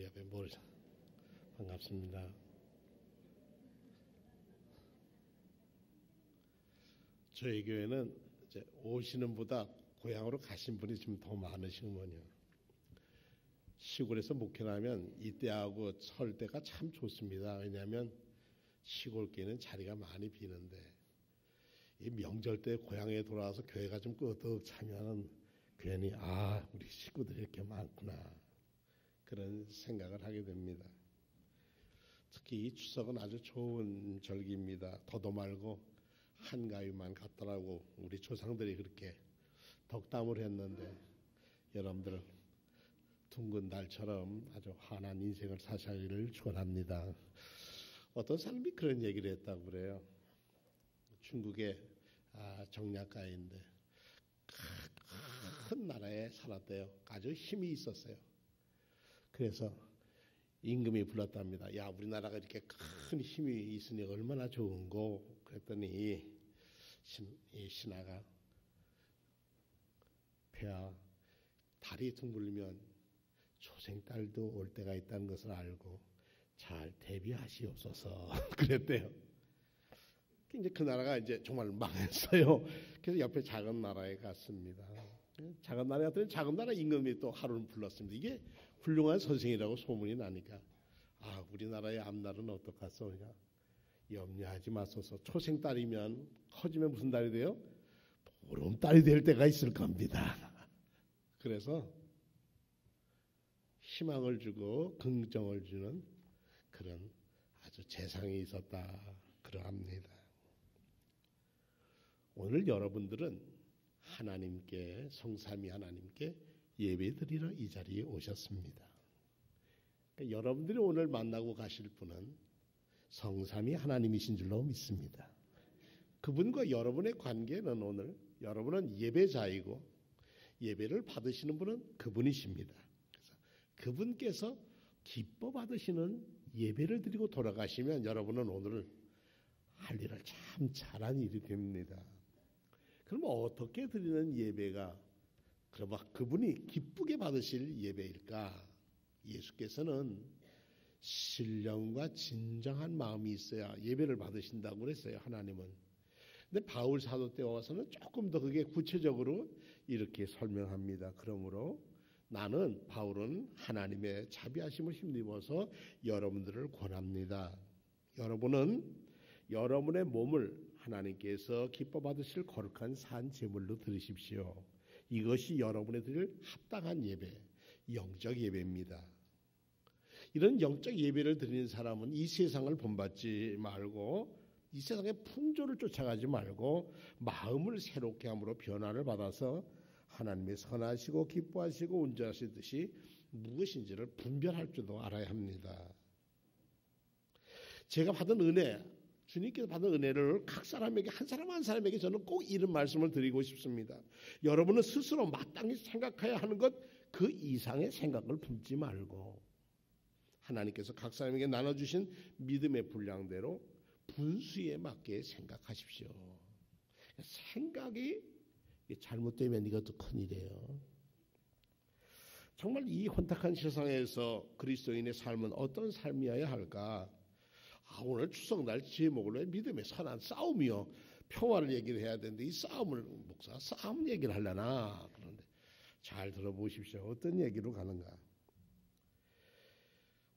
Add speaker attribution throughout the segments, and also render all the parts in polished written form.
Speaker 1: 머리 앞에 반갑습니다. 저희 교회는 이제 오시는 보다 고향으로 가신 분이 좀 더 많으시군요. 시골에서 목회를 하면 이때하고 설 때가 참 좋습니다. 왜냐하면 시골 교회는 자리가 많이 비는데 이 명절 때 고향에 돌아와서 교회가 좀 끄덕 차면은 괜히 우리 식구들이 이렇게 많구나 그런 생각을 하게 됩니다. 특히 이 추석은 아주 좋은 절기입니다. 더도 말고 한가위만 갔더라고 우리 조상들이 그렇게 덕담을 했는데 여러분들 둥근 달처럼 아주 환한 인생을 사시기를 축원합니다. 어떤 사람이 그런 얘기를 했다고 그래요. 중국의 정략가인데 큰 나라에 살았대요. 아주 힘이 있었어요. 그래서 임금이 불렀답니다. 야, 우리나라가 이렇게 큰 힘이 있으니 얼마나 좋은고. 그랬더니 이 신하가 폐하 달이 둥글면 초생딸도 올 때가 있다는 것을 알고 잘 대비하시옵소서 그랬대요. 이제 그 나라가 이제 정말 망했어요. 그래서 옆에 작은 나라에 갔습니다. 작은 나라에 갔더니 작은 나라 임금이 또 하루는 불렀습니다. 이게 훌륭한 선생이라고 소문이 나니까 우리나라의 앞날은 어떡하소? 그러니까 염려하지 마소서. 초생딸이면 커지면 무슨 딸이 돼요? 보름딸이 될 때가 있을 겁니다. 그래서 희망을 주고 긍정을 주는 그런 아주 재상이 있었다 그러합니다. 오늘 여러분들은 하나님께 성삼위 하나님께 예배드리러 이 자리에 오셨습니다. 그러니까 여러분들이 오늘 만나고 가실 분은 성삼위 하나님이신 줄로 믿습니다. 그분과 여러분의 관계는 오늘 여러분은 예배자이고 예배를 받으시는 분은 그분이십니다. 그래서 그분께서 기뻐 받으시는 예배를 드리고 돌아가시면 여러분은 오늘 할 일을 참 잘한 일이 됩니다. 그럼 어떻게 드리는 예배가 그럼 그분이 기쁘게 받으실 예배일까? 예수께서는 신령과 진정한 마음이 있어야 예배를 받으신다고 그랬어요. 하나님은. 근데 바울 사도 때 와서는 조금 더 그게 구체적으로 이렇게 설명합니다. 그러므로 나는 바울은 하나님의 자비하심을 힘입어서 여러분들을 권합니다. 여러분은 여러분의 몸을 하나님께서 기뻐 받으실 거룩한 산 제물로 드리십시오. 이것이 여러분의 드릴 합당한 예배, 영적 예배입니다. 이런 영적 예배를 드리는 사람은 이 세상을 본받지 말고 이 세상의 풍조를 쫓아가지 말고 마음을 새롭게 함으로 변화를 받아서 하나님의 선하시고 기뻐하시고 온전하시듯이 무엇인지를 분별할 줄도 알아야 합니다. 제가 받은 은혜, 주님께서 받은 은혜를 각 사람에게 한 사람 한 사람에게 저는 꼭 이런 말씀을 드리고 싶습니다. 여러분은 스스로 마땅히 생각해야 하는 것 그 이상의 생각을 품지 말고 하나님께서 각 사람에게 나눠주신 믿음의 분량대로 분수에 맞게 생각하십시오. 생각이 잘못되면 이것도 큰일이에요. 정말 이 혼탁한 세상에서 그리스도인의 삶은 어떤 삶이어야 할까? 오늘 추석날 제목으로 믿음의 선한 싸움이요. 평화를 얘기를 해야 되는데 이 싸움을 목사 싸움 얘기를 하려나? 그런데 잘 들어보십시오. 어떤 얘기로 가는가?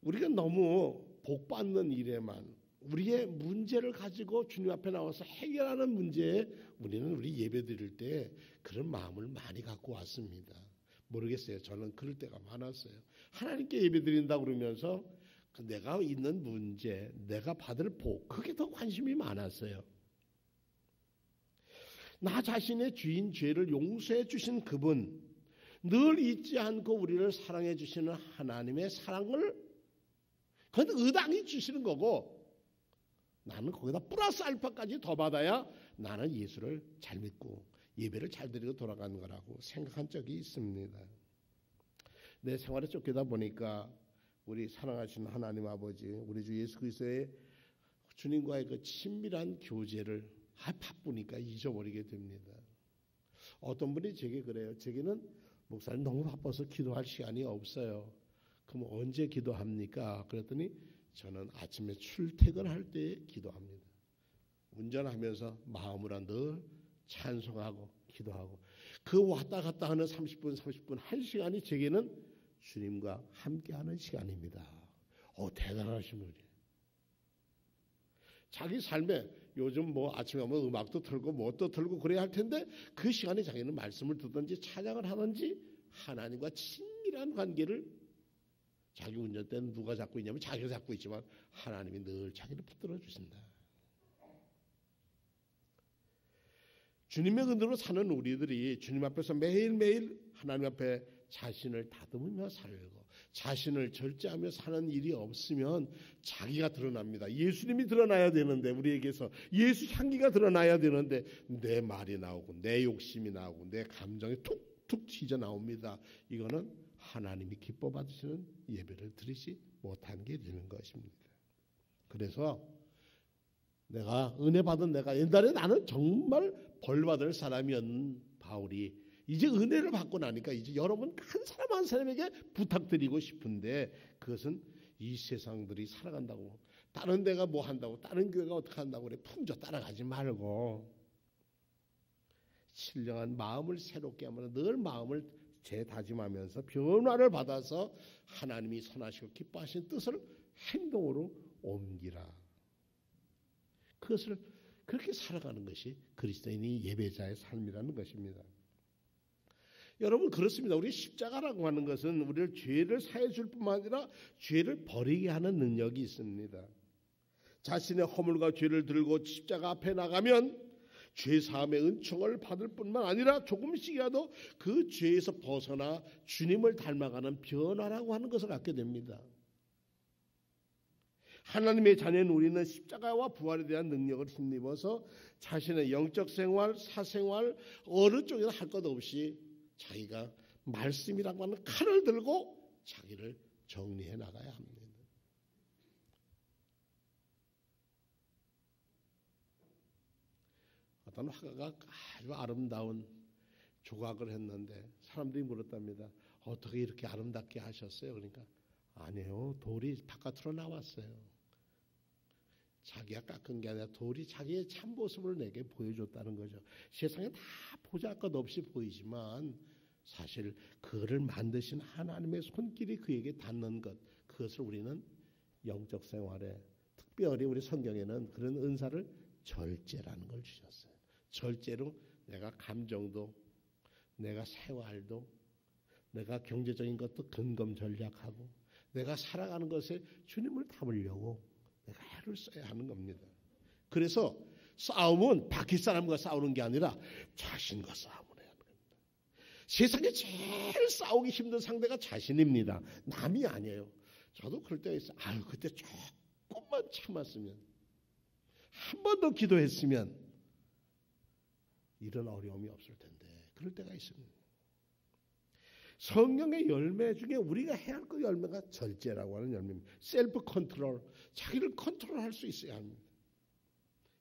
Speaker 1: 우리가 너무 복받는 일에만 우리의 문제를 가지고 주님 앞에 나와서 해결하는 문제에 우리는 우리 예배 드릴 때 그런 마음을 많이 갖고 왔습니다. 모르겠어요. 저는 그럴 때가 많았어요. 하나님께 예배 드린다 그러면서 내가 있는 문제, 내가 받을 복, 그게 더 관심이 많았어요. 나 자신의 주인 죄를 용서해 주신 그분, 늘 잊지 않고 우리를 사랑해 주시는 하나님의 사랑을 그건 의당히 주시는 거고 나는 거기다 플러스 알파까지 더 받아야 나는 예수를 잘 믿고 예배를 잘 드리고 돌아가는 거라고 생각한 적이 있습니다. 내 생활에 쫓기다 보니까 우리 사랑하시는 하나님 아버지, 우리 주 예수 그리스도의 주님과의 그 친밀한 교제를 바쁘니까 잊어버리게 됩니다. 어떤 분이 제게 그래요. 제게는 목사님 너무 바빠서 기도할 시간이 없어요. 그럼 언제 기도합니까? 그랬더니 저는 아침에 출퇴근할 때 기도합니다. 운전하면서 마음으로 늘 찬송하고 기도하고 그 왔다 갔다 하는 30분, 1시간이 제게는 주님과 함께하는 시간입니다. 대단하신 분이에요. 자기 삶에 요즘 뭐 아침에 오면 음악도 틀고 뭣도 틀고 그래야 할 텐데 그 시간에 자기는 말씀을 듣든지 찬양을 하든지 하나님과 친밀한 관계를 자기 운전 때는 누가 잡고 있냐면 자기가 잡고 있지만 하나님이 늘 자기를 붙들어 주신다. 주님의 은혜로 사는 우리들이 주님 앞에서 매일매일 하나님 앞에 자신을 다듬으며 살고 자신을 절제하며 사는 일이 없으면 자기가 드러납니다. 예수님이 드러나야 되는데 우리에게서 예수 향기가 드러나야 되는데 내 말이 나오고 내 욕심이 나오고 내 감정이 툭툭 튀져 나옵니다. 이거는 하나님이 기뻐 받으시는 예배를 드리지 못한 게 되는 것입니다. 그래서 내가 은혜 받은 내가 옛날에 나는 정말 벌 받을 사람이었는 바울이 이제 은혜를 받고 나니까 이제 여러분 한 사람 한 사람에게 부탁드리고 싶은데 그것은 이 세상들이 살아간다고 다른 데가 뭐 한다고 다른 교회가 어떻게 한다고 그래 풍조 따라가지 말고 신령한 마음을 새롭게 하면 늘 마음을 재다짐하면서 변화를 받아서 하나님이 선하시고 기뻐하신 뜻을 행동으로 옮기라. 그것을 그렇게 살아가는 것이 그리스도인이 예배자의 삶이라는 것입니다. 여러분 그렇습니다. 우리 십자가라고 하는 것은 우리를 죄를 사해 줄 뿐만 아니라 죄를 버리게 하는 능력이 있습니다. 자신의 허물과 죄를 들고 십자가 앞에 나가면 죄 사함의 은총을 받을 뿐만 아니라 조금씩이라도 그 죄에서 벗어나 주님을 닮아가는 변화라고 하는 것을 갖게 됩니다. 하나님의 자녀인 우리는 십자가와 부활에 대한 능력을 힘입어서 자신의 영적 생활, 사생활 어느 쪽에나 할 것 없이 자기가 말씀이라고 하는 칼을 들고 자기를 정리해 나가야 합니다. 어떤 화가가 아주 아름다운 조각을 했는데 사람들이 물었답니다. 어떻게 이렇게 아름답게 하셨어요? 그러니까 아니에요. 돌이 바깥으로 나왔어요. 자기가 깎은 게 아니라 돌이 자기의 참모습을 내게 보여줬다는 거죠. 세상에 다 보잘것없이 보이지만 사실 그를 만드신 하나님의 손길이 그에게 닿는 것, 그것을 우리는 영적 생활에 특별히 우리 성경에는 그런 은사를 절제라는 걸 주셨어요. 절제로 내가 감정도 내가 생활도 내가 경제적인 것도 근검 전략하고 내가 살아가는 것에 주님을 담으려고 내가 애를 써야 하는 겁니다. 그래서 싸움은 밖에 사람과 싸우는 게 아니라 자신과 싸움을 해야 하는 겁니다. 세상에 제일 싸우기 힘든 상대가 자신입니다. 남이 아니에요. 저도 그럴 때가 있어요. 그때 조금만 참았으면 한 번 더 기도했으면 이런 어려움이 없을 텐데 그럴 때가 있습니다. 성경의 열매 중에 우리가 해야 할 그 열매가 절제라고 하는 열매입니다. 셀프 컨트롤, 자기를 컨트롤할 수 있어야 합니다.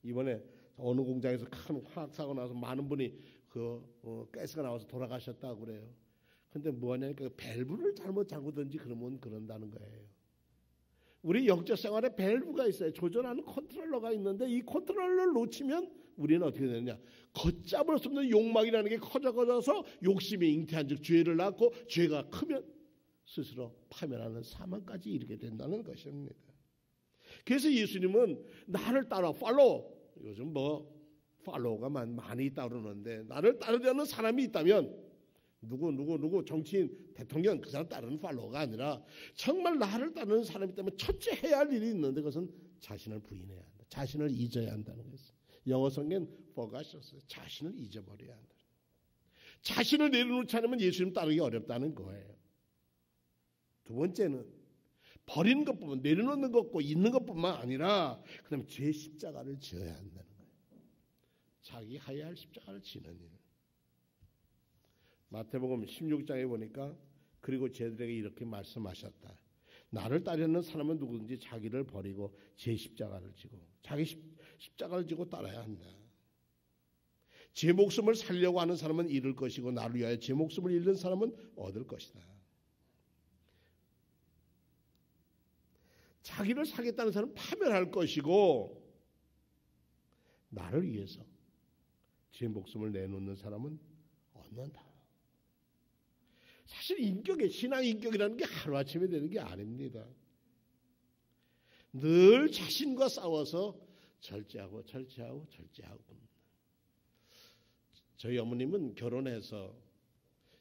Speaker 1: 이번에 어느 공장에서 큰 화학사고 나서 많은 분이 가스가 나와서 돌아가셨다고 그래요. 근데 뭐냐니까 밸브를 잘못 잠그든지 그러면 그런다는 거예요. 우리 영적 생활에 밸브가 있어요. 조절하는 컨트롤러가 있는데 이 컨트롤러를 놓치면 우리는 어떻게 되느냐? 걷잡을 수 없는 욕망이라는 게 커져서 욕심이 잉태한 즉 죄를 낳고 죄가 크면 스스로 파멸하는 사망까지 이르게 된다는 것입니다. 그래서 예수님은 나를 따라 팔로우, 요즘 뭐 팔로우가 많이 따르는데 나를 따르려는 사람이 있다면 누구 정치인 대통령 그 사람 따르는 팔로우가 아니라 정말 나를 따르는 사람이 있다면 첫째 해야 할 일이 있는데 그것은 자신을 부인해야 한다. 자신을 잊어야 한다는 것이죠. 영어 성경 forgotten, 자신을 잊어버려야 한다. 자신을 내려놓지 않으면 예수님 따르기 어렵다는 거예요. 두 번째는 버리는 것뿐만 내려놓는 것고 있는 것뿐만 아니라 그다음에 제 십자가를 지어야 한다는 거예요. 자기 해야 할 십자가를 지는 일. 마태복음 16장에 보니까 그리고 제들에게 이렇게 말씀하셨다. 나를 따르는 사람은 누구든지 자기를 버리고 제 십자가를 지고 자기 십자가를 지고 따라야 한다. 제 목숨을 살려고 하는 사람은 잃을 것이고 나를 위하여 제 목숨을 잃는 사람은 얻을 것이다. 자기를 사겠다는 사람은 파멸할 것이고 나를 위해서 제 목숨을 내놓는 사람은 얻는다. 사실 인격의 신앙 인격이라는 게 하루아침에 되는 게 아닙니다. 늘 자신과 싸워서 절제하고. 저희 어머님은 결혼해서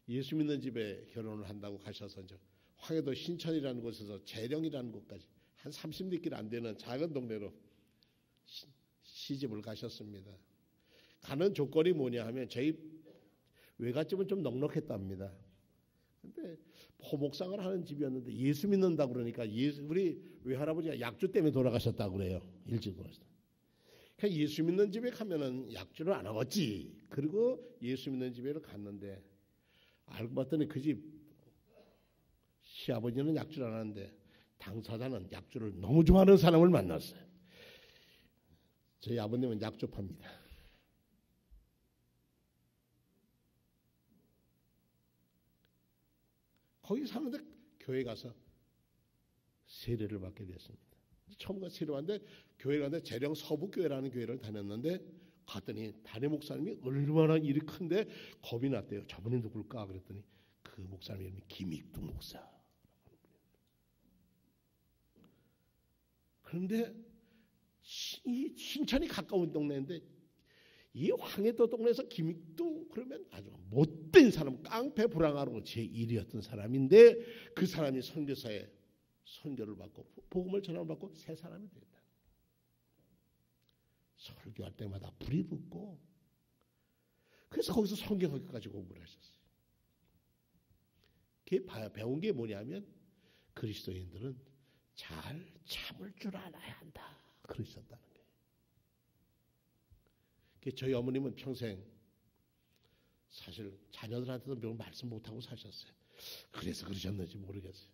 Speaker 1: 예수 믿는 집에 결혼을 한다고 가셔서 이제 황해도 신천이라는 곳에서 재령이라는 곳까지 한 30리길 안 되는 작은 동네로 시집을 가셨습니다. 가는 조건이 뭐냐 하면 저희 외갓집은 좀 넉넉했답니다. 근데 포목상을 하는 집이었는데 예수 믿는다고 그러니까 우리 외할아버지가 약주 때문에 돌아가셨다고 그래요. 일찍 돌아가셨다. 그러니까 예수 믿는 집에 가면은 약주를 안 하겠지. 그리고 예수 믿는 집에 갔는데 알고 봤더니 그 집 시아버지는 약주를 안 하는데 당사자는 약주를 너무 좋아하는 사람을 만났어요. 저희 아버님은 약주파입니다. 거기 사는데 교회 가서 세례를 받게 됐습니다. 처음 가서 세례 받는데 교회 갔는데 재령 서북교회라는 교회를 다녔는데 갔더니 담임 목사님이 얼마나 일이 큰데 겁이 났대요. 저분이 누굴까 그랬더니 그 목사님 이름이 김익두 목사. 그런데 이 신천이 가까운 동네인데 이 황해도 동네에서 김익두 그러면 아주 못된 사람, 깡패 불황하고 제1위였던 사람인데 그 사람이 선교사에 선교를 받고 복음을 전환받고 새 사람이 됐다. 설교할 때마다 불이 붙고 그래서 거기서 성경학까지 공부를 하셨어요. 그게 배운 게 뭐냐면 그리스도인들은 잘 참을 줄 알아야 한다. 그러셨다는 거예요. 저희 어머님은 평생 사실 자녀들한테도 몇 말씀 못하고 사셨어요. 그래서 그러셨는지 모르겠어요.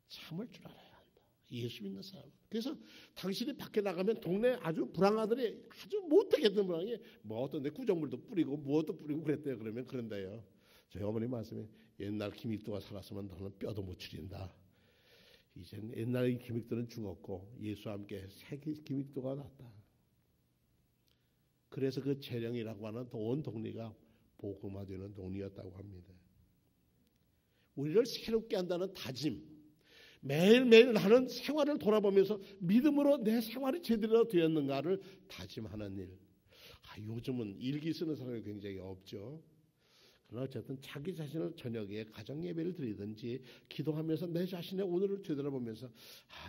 Speaker 1: 참을 줄 알아야 한다. 예수 믿는 사람. 그래서 당신이 밖에 나가면 동네 아주 불황아들이 아주 못되겠던 불황이 뭐 어떤 데 구정물도 뿌리고 무엇도 뿌리고 그랬대요. 그러면 그런데요. 저희 어머님 말씀에 옛날 김익도가 살았으면 너는 뼈도 못 추린다. 이제는 옛날 김익도는 죽었고 예수와 함께 새 김익도가 났다. 그래서 그 재령이라고 하는 온 동네가 복음화되는 동네였다고 합니다. 우리를 새롭게 한다는 다짐, 매일매일 나는 생활을 돌아보면서 믿음으로 내 생활이 제대로 되었는가를 다짐하는 일. 요즘은 일기 쓰는 사람이 굉장히 없죠. 그러나 어쨌든 자기 자신을 저녁에 가정 예배를 드리든지 기도하면서 내 자신의 오늘을 되돌아보면서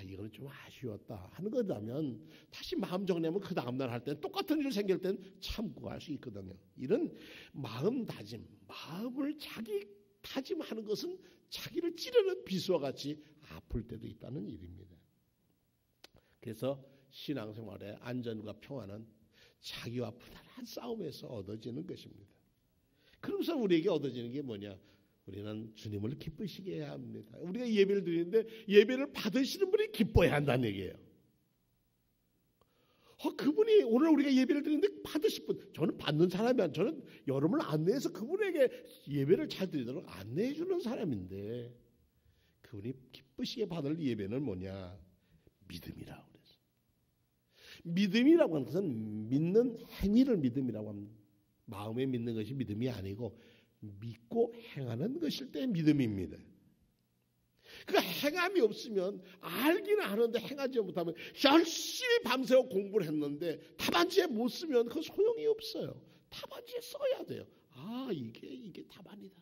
Speaker 1: 이거는 좀 아쉬웠다 하는 거라면 다시 마음 정리하면 그 다음날 할 땐 똑같은 일이 생길 땐 참고 할 수 있거든요. 이런 마음 다짐, 마음을 자기 다짐하는 것은 자기를 찌르는 비수와 같이 아플 때도 있다는 일입니다. 그래서 신앙생활의 안전과 평안은 자기와 부단한 싸움에서 얻어지는 것입니다. 그러면서 우리에게 얻어지는 게 뭐냐? 우리는 주님을 기쁘시게 해야 합니다. 우리가 예배를 드리는데 예배를 받으시는 분이 기뻐해야 한다는 얘기예요. 그분이 오늘 우리가 예배를 드리는데 받으실 분, 저는 받는 사람이 아니라 저는 여러분을 안내해서 그분에게 예배를 잘 드리도록 안내해 주는 사람인데 그분이 기쁘시게 받을 예배는 뭐냐? 믿음이라고 그랬어요. 믿음이라고 하는 것은 믿는 행위를 믿음이라고 합니다. 마음에 믿는 것이 믿음이 아니고 믿고 행하는 것일 때 믿음입니다. 그 행함이 없으면 알기는 아는데 행하지 못하면 열심히 밤새워 공부를 했는데 답안지에 못 쓰면 그 소용이 없어요. 답안지에 써야 돼요. 이게 답안이다.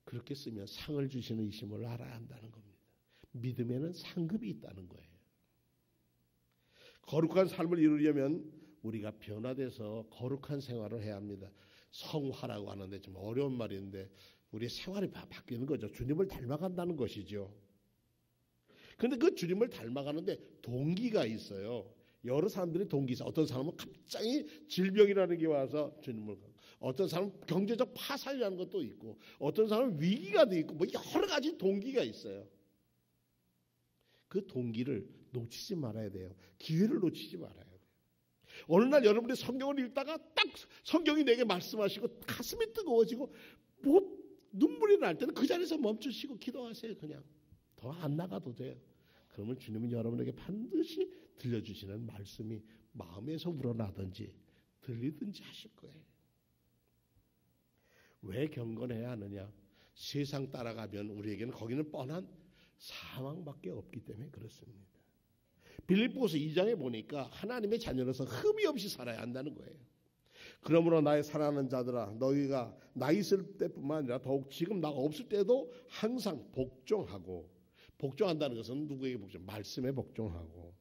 Speaker 1: 그렇게 쓰면 상을 주시는 이심을 알아야 한다는 겁니다. 믿음에는 상급이 있다는 거예요. 거룩한 삶을 이루려면 우리가 변화돼서 거룩한 생활을 해야 합니다. 성화라고 하는데 좀 어려운 말인데 우리의 생활이 바뀌는 거죠. 주님을 닮아간다는 것이죠. 그런데 그 주님을 닮아가는데 동기가 있어요. 여러 사람들이 동기 있어요. 어떤 사람은 갑자기 질병이라는 게 와서 주님을 가고 어떤 사람은 경제적 파산이라는 것도 있고 어떤 사람은 위기가 돼 있고 뭐 여러 가지 동기가 있어요. 그 동기를 놓치지 말아야 돼요. 기회를 놓치지 말아야 돼요. 어느 날 여러분이 성경을 읽다가 딱 성경이 내게 말씀하시고 가슴이 뜨거워지고 눈물이 날 때는 그 자리에서 멈추시고 기도하세요. 그냥 더 안 나가도 돼요. 그러면 주님은 여러분에게 반드시 들려주시는 말씀이 마음에서 우러나든지 들리든지 하실 거예요. 왜 경건해야 하느냐? 세상 따라가면 우리에게는 거기는 뻔한 사망밖에 없기 때문에 그렇습니다. 빌립보서 2장에 보니까 하나님의 자녀로서 흠이 없이 살아야 한다는 거예요. 그러므로 나의 사랑하는 자들아, 너희가 나 있을 때뿐만 아니라 더욱 지금 나가 없을 때도 항상 복종하고, 복종한다는 것은 누구에게 복종? 말씀에 복종하고,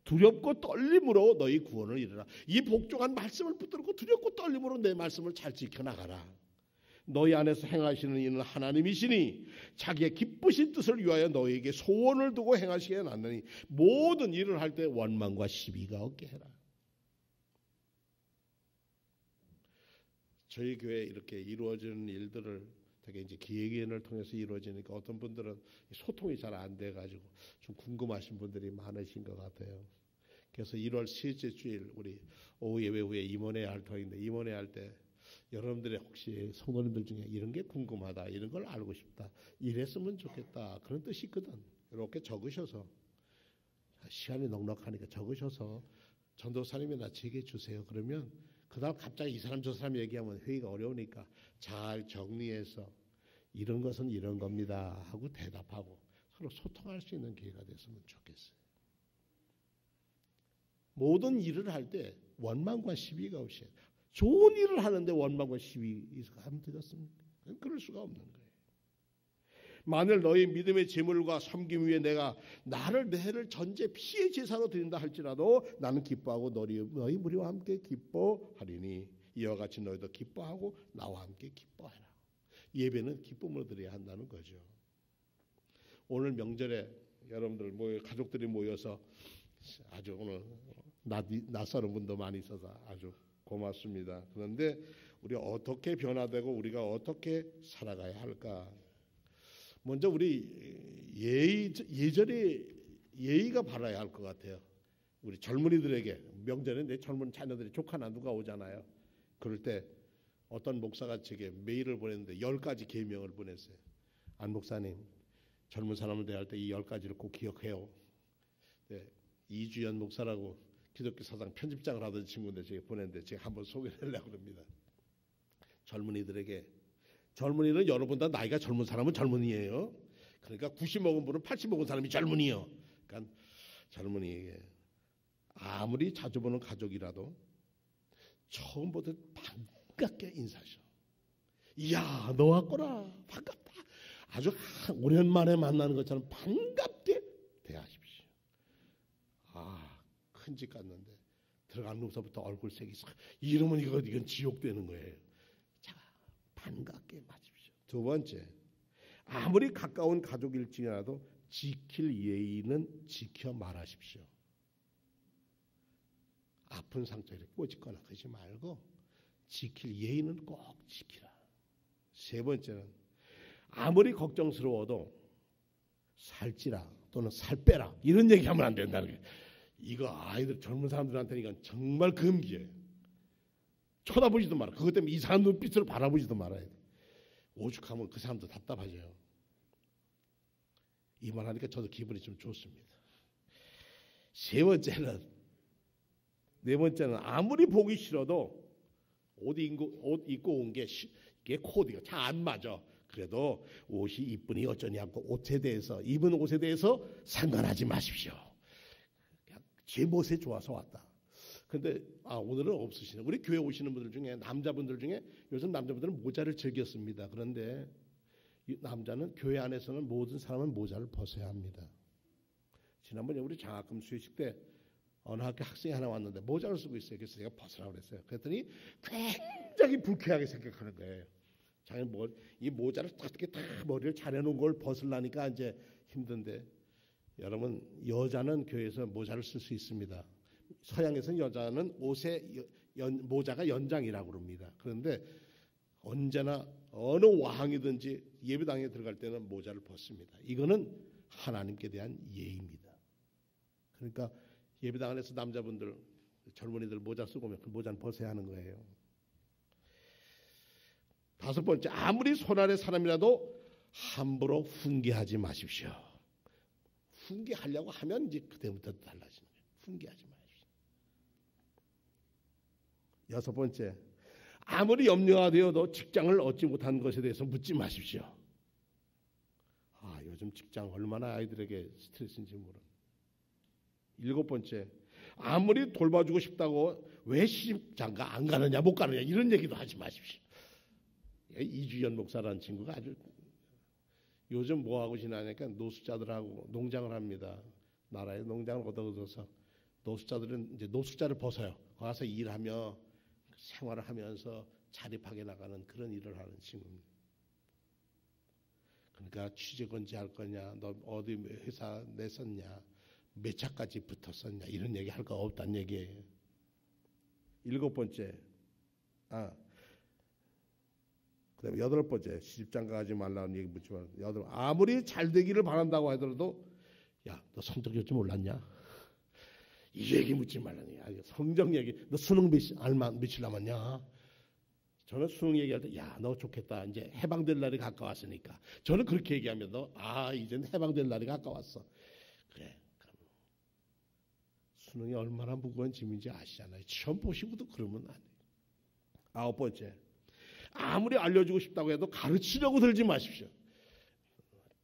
Speaker 1: 두렵고 떨림으로 너희 구원을 이루라. 이 복종한 말씀을 붙들고 두렵고 떨림으로 내 말씀을 잘 지켜나가라. 너희 안에서 행하시는 이는 하나님이시니 자기의 기쁘신 뜻을 위하여 너희에게 소원을 두고 행하시게 놨느니 모든 일을 할 때 원망과 시비가 없게 해라. 저희 교회에 이렇게 이루어지는 일들을 되게 이제 기획위원을 통해서 이루어지니까 어떤 분들은 소통이 잘 안 돼가지고 좀 궁금하신 분들이 많으신 것 같아요. 그래서 1월 셋째 주일 우리 오후 예배 후에 임원회 할 터인데 임원회 할 때 여러분들의 혹시 성도님들 중에 이런 게 궁금하다, 이런 걸 알고 싶다, 이랬으면 좋겠다, 그런 뜻이 있거든. 이렇게 적으셔서 시간이 넉넉하니까 적으셔서 전도사님이나 제게 주세요. 그러면 그 다음 갑자기 이 사람 저 사람 얘기하면 회의가 어려우니까 잘 정리해서 이런 것은 이런 겁니다 하고 대답하고 서로 소통할 수 있는 기회가 됐으면 좋겠어요. 모든 일을 할 때 원망과 시비가 없이, 좋은 일을 하는데 원망과 시비가 하면 되겠습니까? 그럴 수가 없는 거예요. 만일 너희 믿음의 제물과 섬김 위에 내가 나를 내 해를 전제 피의 제사로 드린다 할지라도 나는 기뻐하고 너희 무리와 함께 기뻐하리니 이와 같이 너희도 기뻐하고 나와 함께 기뻐하라. 예배는 기쁨으로 드려야 한다는 거죠. 오늘 명절에 여러분들 가족들이 모여서 아주 오늘 낯설은 분도 많이 있어서 아주 고맙습니다. 그런데 우리 어떻게 변화되고 우리가 어떻게 살아가야 할까? 먼저 우리 예절에 예의가 바라야 할 것 같아요. 우리 젊은이들에게 명절에 내 젊은 자녀들이 조카나 누가 오잖아요. 그럴 때 어떤 목사가 제게 메일을 보냈는데 10가지 계명을 보냈어요. 안 목사님, 젊은 사람을 대할 때 이 10가지를 꼭 기억해요. 네, 이주연 목사라고 기독교 사상 편집장을 하던 친구인데 제가 보냈는데 제가 한번 소개를 하려고 합니다. 젊은이들에게, 젊은이는 여러분보다 나이가 젊은 사람은 젊은이에요. 그러니까 90 먹은 분은 80 먹은 사람이 젊은이요. 그러니까 젊은이에게 아무리 자주 보는 가족이라도 처음 보듯 반갑게 인사하셔. 이야, 너 왔구나. 반갑다. 아주 오랜만에 만나는 것처럼 반갑게 대하십시오. 큰 집 갔는데 들어가면서부터 얼굴색이 이러면 이건 지옥되는 거예요. 자, 반갑게 맞으십시오. 두 번째, 아무리 가까운 가족일지라도 지킬 예의는 지켜 말하십시오. 아픈 상처를 꼬집거나 그러지 말고 지킬 예의는 꼭 지키라. 세 번째는 아무리 걱정스러워도 살찌라 또는 살 빼라 이런 얘기하면 안 된다는 거예요. 이거 아이들 젊은 사람들한테는 이건 정말 금기예요. 쳐다보지도 마라. 그것 때문에 이상한 눈빛으로 바라보지도 말아야 돼. 오죽하면 그 사람도 답답하죠. 이 말하니까 저도 기분이 좀 좋습니다. 네 번째는 아무리 보기 싫어도 옷 입고 온 게 이게 코디가 잘 안 맞아. 그래도 옷이 이쁘니 어쩌냐고 입은 옷에 대해서 상관하지 마십시오. 제 멋에 좋아서 왔다. 근데 오늘은 없으시네. 우리 교회 오시는 분들 중에 남자분들 중에 요즘 남자분들은 모자를 즐겼습니다. 그런데 남자는 교회 안에서는 모든 사람은 모자를 벗어야 합니다. 지난번에 우리 장학금 수여식 때 어느 학교 학생이 하나 왔는데 모자를 쓰고 있어요. 그래서 제가 벗으라고 그랬어요. 그랬더니 굉장히 불쾌하게 생각하는 거예요. 자기는 이 모자를 어떻게 다 머리를 차려놓은 걸 벗으려니까 이제 힘든데, 여러분, 여자는 교회에서 모자를 쓸 수 있습니다. 서양에서는 여자는 옷에 모자가 연장이라고 그럽니다. 그런데 언제나 어느 왕이든지 예배당에 들어갈 때는 모자를 벗습니다. 이거는 하나님께 대한 예의입니다. 그러니까 예배당 안에서 남자분들, 젊은이들 모자 쓰고 오면 그 모자는 벗어야 하는 거예요. 다섯 번째, 아무리 손아래 사람이라도 함부로 훈계하지 마십시오. 훈계하려고 하면 이제 그때부터 달라지는 거예요. 훈계하지 마십시오. 여섯 번째, 아무리 염려가 되어도 직장을 얻지 못한 것에 대해서 묻지 마십시오. 요즘 직장 얼마나 아이들에게 스트레스인지 모르는. 일곱 번째, 아무리 돌봐주고 싶다고 왜 시집장가 안 가느냐 못 가느냐 이런 얘기도 하지 마십시오. 이주연 목사라는 친구가 아주 요즘 뭐하고 지나니까 노숙자들하고 농장을 합니다. 나라에 농장을 얻어서 노숙자들은 이제 노숙자를 벗어요. 거기서 일하며 생활을 하면서 자립하게 나가는 그런 일을 하는 친구입니다. 그러니까 취직 언제 할 거냐, 너 어디 회사 냈었냐, 몇 차까지 붙었었냐 이런 얘기 할 거 없다는 얘기예요. 일곱 번째, 그다음에 여덟 번째, 시집장가 가지 말라는 얘기 묻지 말고, 아무리 잘 되기를 바란다고 하더라도, 야, 너 성적 요즘 올랐냐? 이 얘기 묻지 말라니. 성적 얘기, 너 수능 며칠 남았냐? 저는 수능 얘기할 때, 야, 너 좋겠다. 이제 해방될 날이 가까웠으니까. 저는 그렇게 얘기하면 이제는 해방될 날이 가까웠어. 그래. 수능이 얼마나 무거운 짐인지 아시잖아요. 시험 보시고도 그러면 안 돼요. 아홉 번째, 아무리 알려주고 싶다고 해도 가르치려고 들지 마십시오.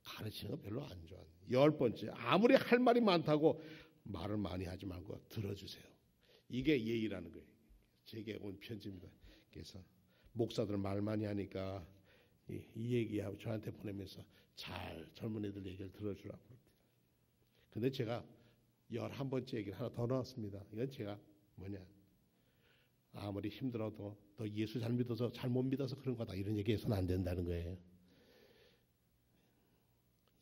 Speaker 1: 가르치는 거 별로 안 좋아요. 열 번째, 아무리 할 말이 많다고 말을 많이 하지 말고 들어주세요. 이게 예의라는 거예요. 제게 온 편지입니다. 그래서 목사들 말 많이 하니까 이 얘기하고 저한테 보내면서 잘 젊은 애들 얘기를 들어주라고 합니다. 근데 제가 11번째 얘기를 하나 더 넣었습니다. 이건 제가 아무리 힘들어도 너 예수 잘 믿어서 잘못 믿어서 그런 거다 이런 얘기해서는 안 된다는 거예요.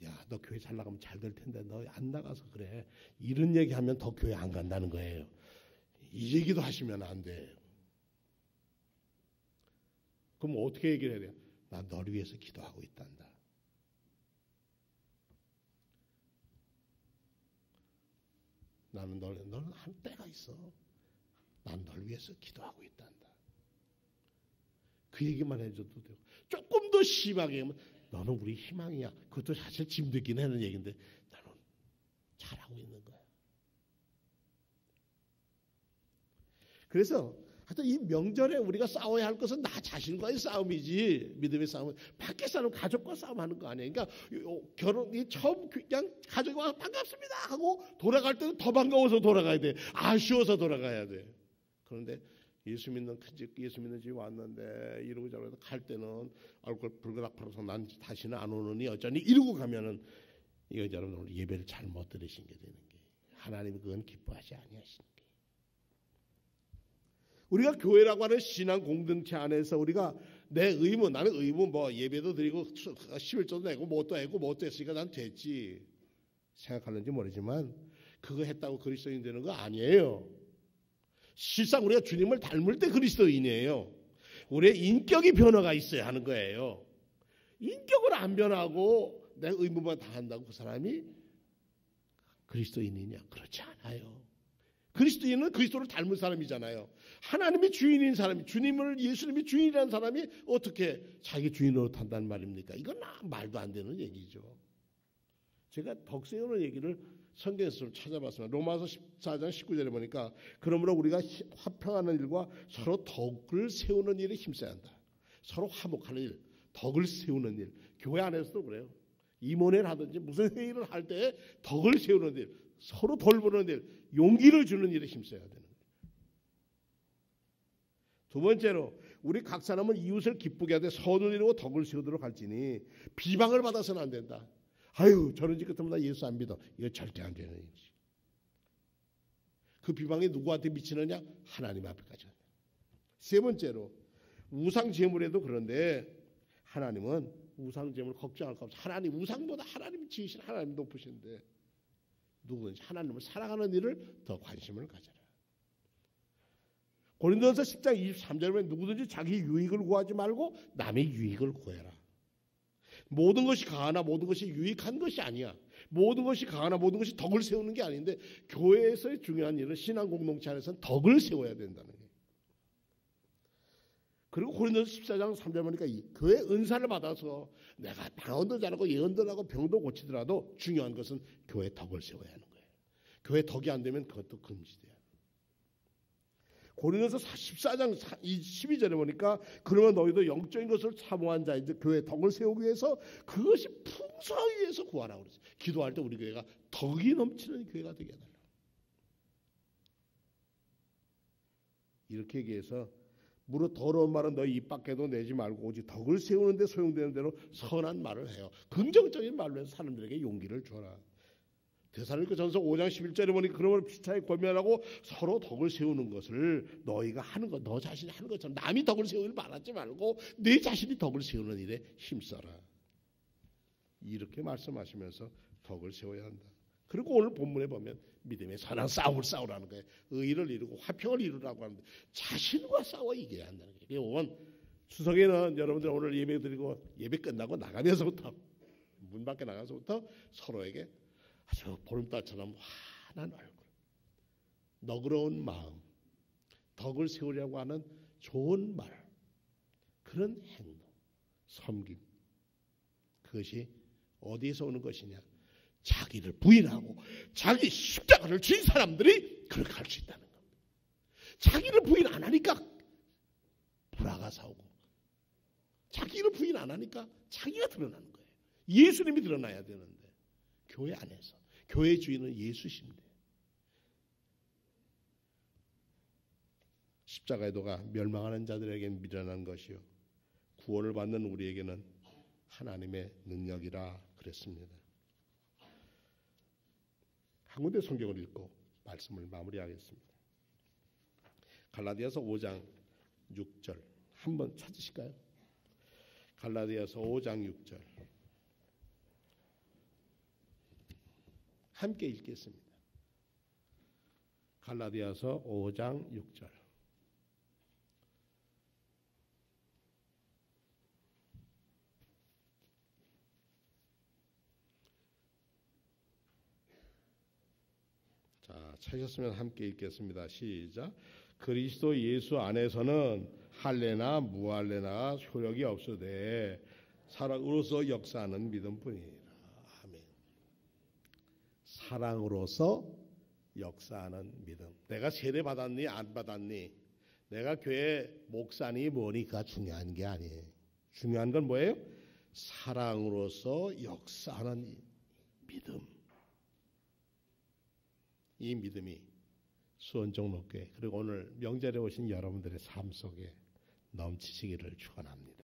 Speaker 1: 야, 너 교회 잘 나가면 잘 될 텐데 너 안 나가서 그래. 이런 얘기하면 더 교회 안 간다는 거예요. 이 얘기도 하시면 안 돼요. 그럼 어떻게 얘기를 해야 돼요? 나 너를 위해서 기도하고 있단다. 나는 너는 한 때가 있어. 난 널 위해서 기도하고 있단다. 그 얘기만 해줘도 되고 조금 더 심하게 하면 너는 우리 희망이야. 그것도 사실 짐듣긴 하는 얘기인데 나는 잘하고 있는 거야. 그래서 하여튼 이 명절에 우리가 싸워야 할 것은 나 자신과의 싸움이지 믿음의 싸움은 밖에 사는 가족과 싸움하는 거 아니에요. 그러니까 결혼이 처음 그냥 가족이 와서 반갑습니다 하고 돌아갈 때는 더 반가워서 돌아가야 돼. 아쉬워서 돌아가야 돼. 그런데 예수 믿는 집에 왔는데 이러고 저러고 갈 때는 얼굴 붉어닥팔아서 난 다시는 안 오느니 어쩌니 이러고 가면은 이거 여러분 오늘 예배를 잘못 들으신 게 되는 게 하나님이 그건 기뻐하지 아니하시는 게. 우리가 교회라고 하는 신앙 공동체 안에서 우리가 나는 의무 뭐 예배도 드리고 11조도 내고 뭣도 했으니까 난 됐지 생각하는지 모르지만 그거 했다고 그리스도인 되는 거 아니에요. 실상 우리가 주님을 닮을 때 그리스도인이에요. 우리의 인격이 변화가 있어야 하는 거예요. 인격을 안 변하고 내 의무만 다 한다고 그 사람이 그리스도인이냐? 그렇지 않아요. 그리스도인은 그리스도를 닮은 사람이잖아요. 하나님이 주인인 사람이 예수님이 주인이라는 사람이 어떻게 자기 주인으로 탄다는 말입니까? 이건 말도 안 되는 얘기죠. 제가 덕 세우는 얘기를 성경에서 좀 찾아봤습니다. 로마서 14장 19절에 보니까 그러므로 우리가 화평하는 일과 서로 덕을 세우는 일에 힘써야 한다. 서로 화목하는 일, 덕을 세우는 일. 교회 안에서도 그래요. 임원회를 하든지 무슨 회의를 할 때 덕을 세우는 일, 서로 돌보는 일, 용기를 주는 일에 힘써야 되는 거예요. 두 번째로 우리 각 사람은 이웃을 기쁘게 하되 선을 이루고 덕을 세우도록 할지니 비방을 받아서는 안 된다. 아유 저런 짓 같으면 나 예수 안 믿어. 이거 절대 안 되는 일이지. 그 비방이 누구한테 미치느냐? 하나님 앞에까지. 세 번째로 우상 제물에도 그런데 하나님은 우상 제물 걱정할 거 없어. 하나님 우상보다 하나님이 지으신 하나님 높으신데 누구든지 하나님을 사랑하는 일을 더 관심을 가져라. 고린도전서 10장 23절에 보면 누구든지 자기 유익을 구하지 말고 남의 유익을 구해라. 모든 것이 강하나 모든 것이 유익한 것이 아니야. 모든 것이 강하나 모든 것이 덕을 세우는 게 아닌데 교회에서의 중요한 일은 신앙 공동체 안에서는 덕을 세워야 된다는 거예요. 그리고 고린도서 14장 3절 보니까 이 교회 은사를 받아서 내가 방언도 잘하고 예언도 하고 병도 고치더라도 중요한 것은 교회 덕을 세워야 하는 거예요. 교회 덕이 안 되면 그것도 금지돼요. 고린도서 14장 12절에 보니까 그러면 너희도 영적인 것을 사모한 자, 이제 교회 덕을 세우기 위해서 그것이 풍성하기 위해서 구하라고 그랬어요. 기도할 때 우리 교회가 덕이 넘치는 교회가 되게 해달라. 이렇게 얘기해서 무릇 더러운 말은 너희 입 밖에도 내지 말고 오직 덕을 세우는 데 소용되는 대로 선한 말을 해요. 긍정적인 말로 해서 사람들에게 용기를 줘라. 데살로니가전서 5장 11절에 보니 그러므로 피차에 권면하고 서로 덕을 세우는 것을 너희가 하는 것, 너 자신이 하는 것처럼 남이 덕을 세우기를 바라지 말고 내 자신이 덕을 세우는 일에 힘써라. 이렇게 말씀하시면서 덕을 세워야 한다. 그리고 오늘 본문에 보면 믿음의 선한 싸움을 싸우라는 거예요. 의를 이루고 화평을 이루라고 하는데 자신과 싸워 이겨야 한다는 거예요. 오늘 추석에는 여러분들 오늘 예배 드리고 예배 끝나고 나가면서부터 문 밖에 나가서부터 서로에게 아주 보름달처럼 환한 얼굴, 너그러운 마음, 덕을 세우려고 하는 좋은 말, 그런 행동, 섬김, 그것이 어디에서 오는 것이냐? 자기를 부인하고 자기 십자가를 진 사람들이 그렇게 할 수 있다는 겁니다. 자기를 부인 안 하니까 불화가 사오고, 자기를 부인 안 하니까 자기가 드러나는 거예요. 예수님이 드러나야 되는데 교회 안에서 교회 주인은 예수십니다. 십자가의 도가 멸망하는 자들에게는 미련한 것이요 구원을 받는 우리에게는 하나님의 능력이라 그랬습니다. 한 군데 성경을 읽고 말씀을 마무리하겠습니다. 갈라디아서 5장 6절 한번 찾으실까요? 갈라디아서 5장 6절 함께 읽겠습니다. 갈라디아서 5장 6절. 자, 찾으셨으면 함께 읽겠습니다. 시작. 그리스도 예수 안에서는 할례나 무할례나 효력이 없으되 사랑으로서 역사하는 믿음뿐이니라. 사랑으로서 역사하는 믿음. 내가 세례 받았니 안 받았니, 내가 교회 목사니 뭐니가 중요한 게 아니에요. 중요한 건 뭐예요? 사랑으로서 역사하는 믿음. 이 믿음이 수원종로교회 그리고 오늘 명절에 오신 여러분들의 삶 속에 넘치시기를 축원합니다.